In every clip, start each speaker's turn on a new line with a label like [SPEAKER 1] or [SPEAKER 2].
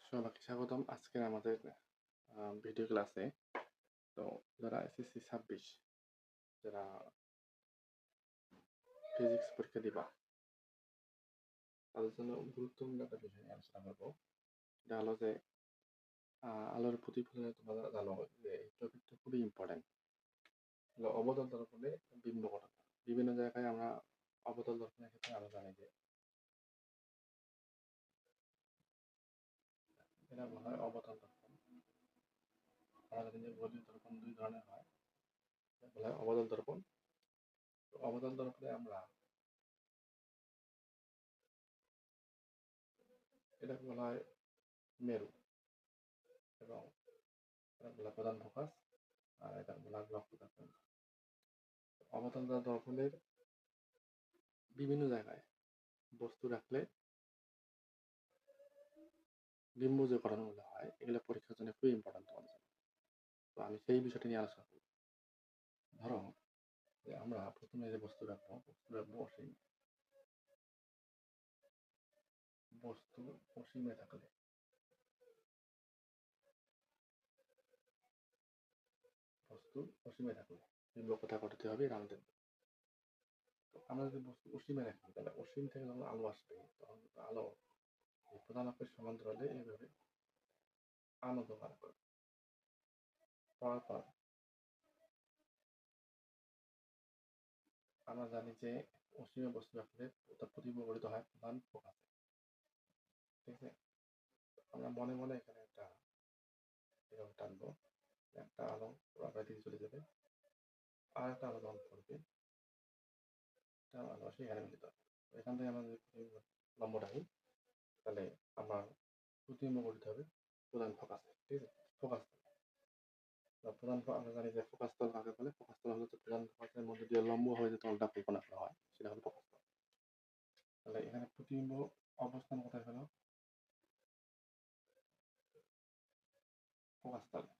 [SPEAKER 1] সবাইকে স্বাগতম আজকের আমাদের ভিডিও ক্লাসে। তো যারা এসএসসি 26 যারা ফিজিক্স পরীক্ষা দিবা তাদের জন্য গুরুত্বপূর্ণ একটা বিষয় নিয়ে আলোচনা করবো। এটা হলো যে আলোর প্রতিফলনে তোমরা জানো যে এই টপিকটা খুবই ইম্পর্টেন্ট। অবতল দর্পণে বিম্ব ঘটনা বিভিন্ন জায়গায় আমরা অবতল দর্পণের ক্ষেত্রে আমরা জানি যে এটা বলা হয় অবতল দর্পণ। আমরা জানি যে গলীয় দর্পণ দুই ধরনের হয়, বলা হয় অবতল দর্পণ। অবতল দর্পণে আমরা এটাকে বলা হয় মেরু এবং এটা বলা হয় প্রধান ফোকাস, আর এটা বলা হয় ব্লক ফোকাস। অবতল দর্পণের বিভিন্ন জায়গায় বস্তু রাখলে বিম্ব যে গঠনগুলো হয় এগুলো পরীক্ষার জন্য খুবই ইম্পর্টেন্ট তোমাদের জন্য। তো আমি সেই বিষয়টি নিয়ে আলোচনা করব। ধরো যে আমরা প্রথমে যে বস্তু রাখবো অসীম। বস্তু অসীমে থাকলে বিম্ব কোথায় গঠিত হবে এটা আমাদের। তো আমরা যদি বস্তু অসীমে রাখি তাহলে অসীম থেকে যখন আলো আসবে তখন আলো প্রধান অক্ষের সমান্তরালে এইভাবে আনত বার করবে। পর আমরা জানি যে অসীমে বস্তু রাখলে তার প্রতিবিম্ব গঠিত হয় প্রধান ফোকাসে। ঠিক আছে, আমরা মনে মনে এখানে একটা এরকম টানবো, একটা আলো বাইরে দিকে চলে যাবে, আর একটা আলো দল করবে, একটা আলো সেখানে মিলিত হবে। এখান থেকে আমরা যদি লম্ব রাখি তাহলে আমার প্রতিবিম্ব গঠিত হবে প্রধান ফোকাসে। ঠিক আছে, ফোকাস প্রধান আমরা জানি যে ফোকাস তল কাকে বলে। ফোকাস তল হলো প্রধান ফোকাসের মধ্যে দিয়ে লম্ব হয়ে যে তলটা কল্পনা করা হয় সেটা হলো ফোকাস তল। তাহলে এখানে প্রতিবিম্ব অবস্থান কোথায় হলো? ফোকাস তলে।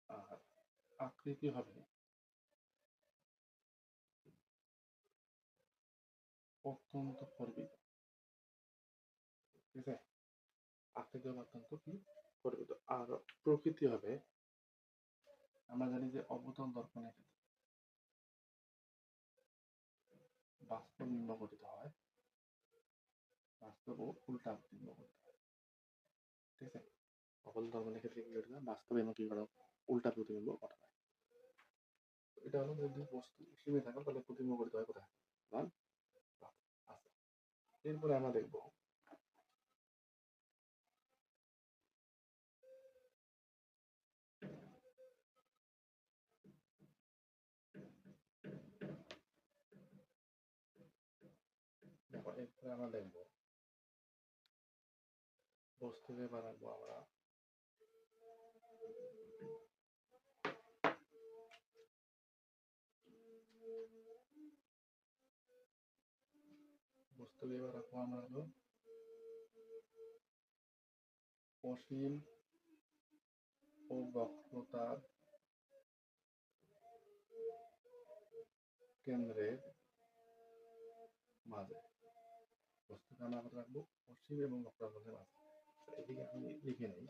[SPEAKER 1] আর আকৃতি হবে অত্যন্ত পরিমিত। ঠিক আছে, আকৃতি হবে অত্যন্ত কি পরিমিত। আর প্রকৃতি হবে, আমরা জানি যে অবতল দর্পণের ক্ষেত্রে বাস্তব বিম্ব গঠিত হয়, বাস্তব ও উল্টা বিম্ব গঠিত হয়। ঠিক আছে, অবতল দর্পণের ক্ষেত্রে কি গঠিত হয়? বাস্তব এবং কি গঠন উল্টা প্রতিবিম্ব গঠন হয়। এটা হলো যদি বস্তু সীমে থাকে তাহলে প্রতিবিম্ব গঠিত হয় কোথায়? আচ্ছা, এরপরে আমরা দেখবো বস্তুকে বানাবো আমরা বস্তুকে এবার রাখবো আমরা হলো অসীম ও বক্রতার কেন্দ্রের মাঝে। বস্তুকে আমরা রাখবো অসীম এবং বক্রতার মাঝে। এদিকে আমি লিখে নেই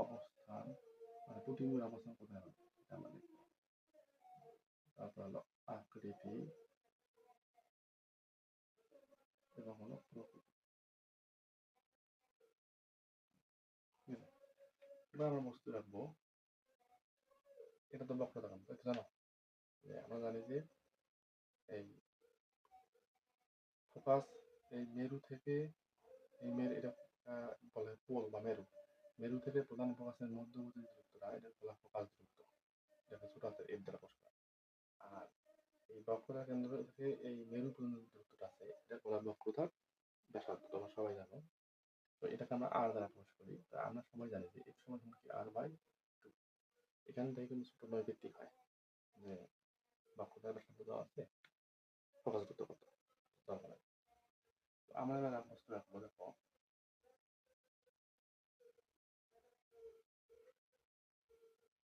[SPEAKER 1] অবস্থান, মানে প্রতিবিম্বের অবস্থান কোথায় হবে এটা আমরা লিখবো। তারপর হলো আকৃতি এবং হলো প্রকৃতি। এবার আমরা বস্তু রাখবো, এটা তো বক্রতা কোণ, তাই জানো? আমরা জানি যে এই ফোকাস এই মেরু থেকে এই মেরু এটা বলে পোল বা মেরু। মেরু থেকে প্রধান ফোকাসের মধ্যবর্তী দূরত্বটা এটা বলা ফোকাস দূরত্ব, এটাকে ছোট হাতের এর দ্বারা প্রকাশ করা। আর এই বক্রতা কেন্দ্র থেকে এই মেরু পর্যন্ত দূরত্বটা আছে এটা বলা বক্রতার ব্যাসার্ধ, তোমরা সবাই জানো। তো এটাকে আমরা আর দ্বারা প্রকাশ করি। তো আমরা সবাই জানি যে এর সমান কি আর বাই টু। এখান থেকে কিন্তু ছোট নৈর্ব্যক্তিক হয় যে বক্রতার ব্যাসার্ধ দেওয়া আছে, ফোকাস দূরত্ব কত দরকার। আমরা এবার প্রশ্ন রাখবো, দেখো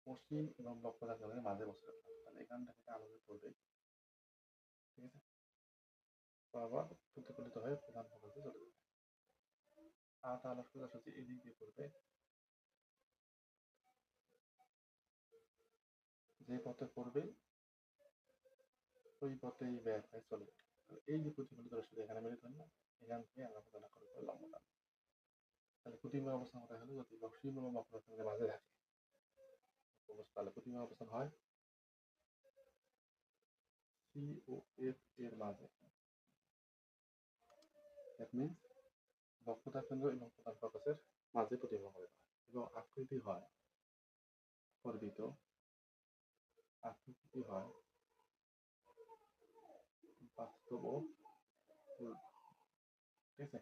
[SPEAKER 1] অসীম এবং বক্রতা কেন্দ্রের মাঝে বস্তু রাখলাম, তাহলে এখান থেকে আলো পড়বে। ঠিক আছে, তারপর আবার প্রতিফলিত হয়ে প্রধান ফোকাসে চলে যাবে। আর একটা আলো সোজাসুজি এদিক দিয়ে পড়বে, যে পথে পড়বে ওই পথেই ব্যাক হয়ে চলে যাবে। এই যে প্রতিফলিত রশ্মি এখানে মিলিত হয় না, এখান থেকে আমরা প্রদান করে লম্ব টান। তাহলে প্রতিবিম্ব অবস্থান কোথায় হলো? যদি বক্রবিম্ব এবং বক্ররেখার মাঝে থাকে তাহলে প্রতিবিম্ব অবস্থান হয় সি ও এফ এর মাঝে। দ্যাট মিনস বক্রতার কেন্দ্র এবং প্রধান ফোকাসের মাঝে প্রতিবিম্ব করে হয় এবং আকৃতি হয় পর্বিত, আকৃতি হয় বাস্তব ও উল্টো। ঠিক আছে,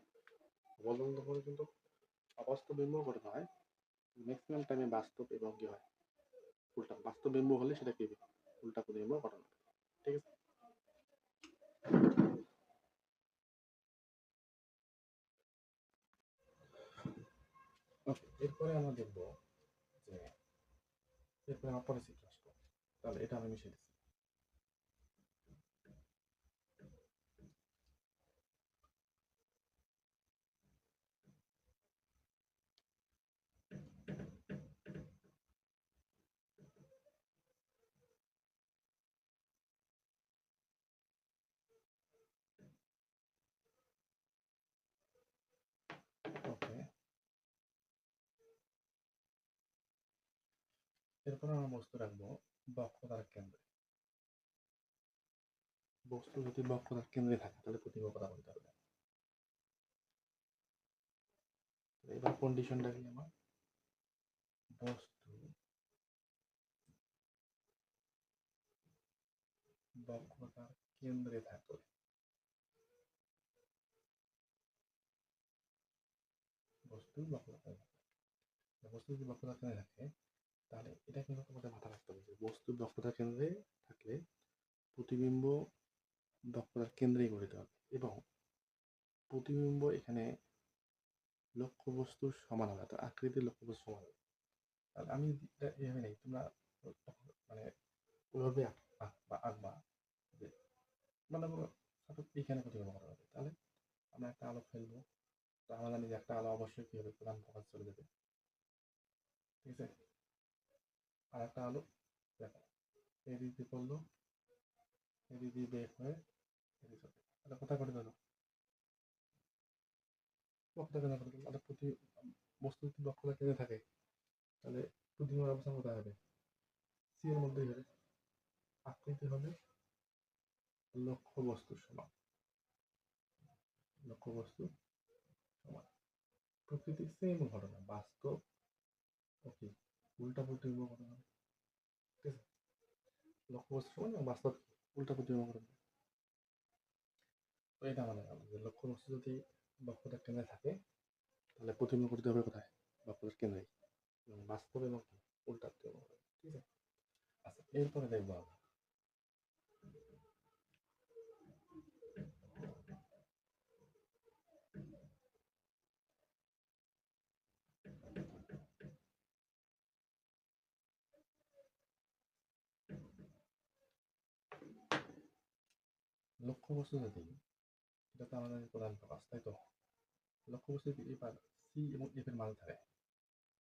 [SPEAKER 1] বললাম তখন কিন্তু অবাস্তব বিম্ব গঠিত হয়, ম্যাক্সিমাম টাইমে বাস্তব এবং কি হয় উল্টা। বাস্তব বিম্ব হলে সেটা কি উল্টা প্রতিবিম্ব গঠন হবে। ঠিক আছে, ওকে। এরপরে আমরা দেখবো যে এরপরে আমার পরিচিত রাষ্ট্র, তাহলে এটা আমি মিশিয়ে দিচ্ছি। ওকে, এরপরে আমরা বস্তু রাখবো বক্রতার কেন্দ্রে। বস্তু যদি বক্রতার কেন্দ্রে থাকে তাহলে প্রতিবিম্ব কথা বলতে হবে। এবার কন্ডিশনটা কি আমার? বস্তু বক্রতার কেন্দ্রে থাকলে বস্তু বক্রতার বস্তু যদি বক্রতার কেন্দ্রে থাকে তাহলে এটা কিন্তু তোমাদের মাথা রাখতে হবে যে বস্তু বক্রতার কেন্দ্রে থাকলে প্রতিবিম্ব বক্রতার কেন্দ্রেই গঠিত হবে এবং প্রতিবিম্ব এখানে লক্ষ্যবস্তুর সমান হবে, অর্থাৎ আকৃতির লক্ষ্যবস্তু সমান হবে। তাহলে আমি এটা এভাবে নেই, তোমরা মানে ওইভাবে আঁকবা যে মানে এখানে প্রতিবিম্ব করা হবে। তাহলে আমরা একটা আলো ফেলবো, তো আমরা জানি যে একটা আলো অবশ্যই কি হবে প্রধান ফোকাস চলে যাবে। ঠিক আছে, আর একটা আলো দেখো এদিক দিয়ে পড়লো, এদিক দিয়ে বের হয়ে এদিকে চলে, তাহলে কোথায় ঘটে গেল? বক্রতা কেন্দ্রে ঘটে গেল। তাহলে বস্তু যদি বক্রতা কেন্দ্রে থাকে তাহলে প্রতিবিম্বের অবস্থান কোথায় হবে? সি এর মধ্যেই হবে, আকৃতি হবে লক্ষ্যবস্তুর সমান, লক্ষ্যবস্তু সমান। প্রকৃতি সেম ঘটনা, বাস্তব ও কি উল্টা প্রতিবিম্ব ঘটনা হবে। ঠিক আছে, লক্ষ্যবস্তু সমান এবং বাস্তব উল্টা প্রতিবিম্ব ঘটনা। তো এটা মানে যে লক্ষ্যবস্তু যদি বক্রতার কেন্দ্রে থাকে তাহলে প্রতিবিম্ব করতে হবে কোথায়? বক্রতার কেন্দ্রে, এবং বাস্তব এবং উল্টা প্রতিবিম্ব হবে। ঠিক আছে, আচ্ছা এরপরে দেখবো আমরা লক্ষ্যবস্তু যদি, এটা তো আমাদের প্রধান ফোকাস তাই তো, লক্ষ্যবস্তু যদি এবার সি এবং এফ এর মাঝে থাকে,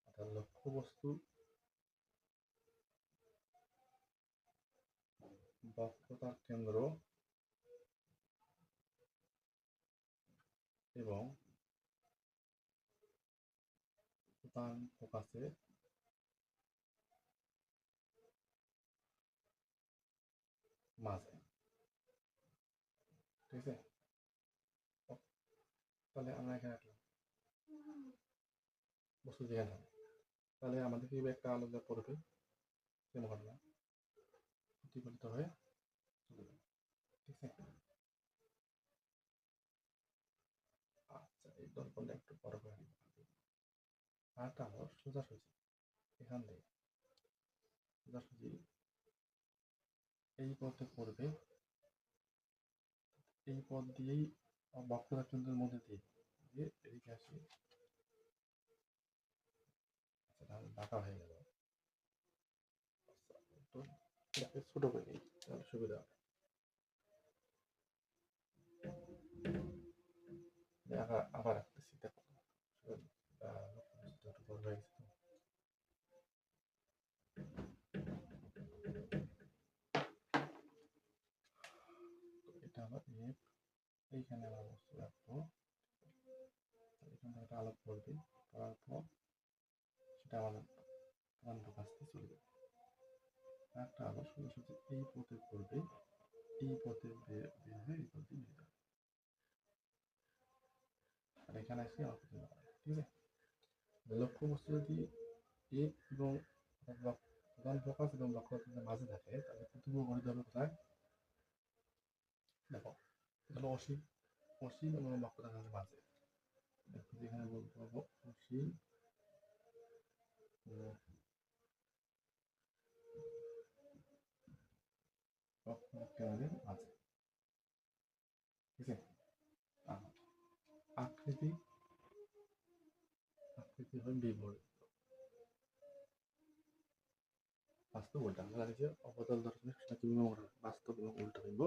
[SPEAKER 1] অর্থাৎ লক্ষ্যবস্তু বক্রতার কেন্দ্র এবং প্রধান ফোকাসের মাঝে। ঠিক আছে, তাহলে আমরা এখানে রাখলাম বস্তু যেখানে থাকে, তাহলে আমাদের কি একটা আলো যা পড়বে সেম ঘটনা প্রতিফলিত হয়ে চলে যাবে। ঠিক আছে, আচ্ছা এই দর্পণটা একটু বড় করে নিতে হবে। আরেকটা আলো সোজাসুজি এখান থেকে সোজাসুজি এই পথে পড়বে, এই পথ দিয়েই বক্রতা কেন্দ্রের মধ্যে দিয়ে দিয়ে এদিকে আসি। আচ্ছা তাহলে বাঁকা হয়ে গেল, তো এটাকে ছোট করে নিই তাহলে সুবিধা হবে। আবার রাখতেছি, দেখো একটু বড় হয়ে গেছে। এটা হলো এফ, এইখানে আমরা বস্তু রাখবো, এখান থেকে একটা আলো পড়বে, পড়ার পর সেটা আমাদের কারেন্ট কাছতে চলে যাবে। একটা আলো সোজাসুজি এই পথে পড়বে, এই পথে বের হয়ে এই পথে বেরিয়ে যাবে, আর এখানে এসে আমার পথে যাবে। ঠিক আছে, লক্ষ্য বস্তু যদি এফ এবং প্রধান ফোকাস এবং লক্ষ্যের মাঝে থাকে, তাহলে প্রতিবিম্ব গঠিত হবে কোথায়? দেখো এখানে অসীম, অসীম এবং লক্ষ্যরেখার মাঝে। দেখো যেখানে বলতে পারবো অসীম লক্ষ্যরেখার মাঝে। ঠিক আছে, আকৃতি আকৃতি হয় বিপরীত, বাস্তব উল্টা। আমরা জানি যে অবতল দর্শনে বাস্তব এবং উল্টা হইব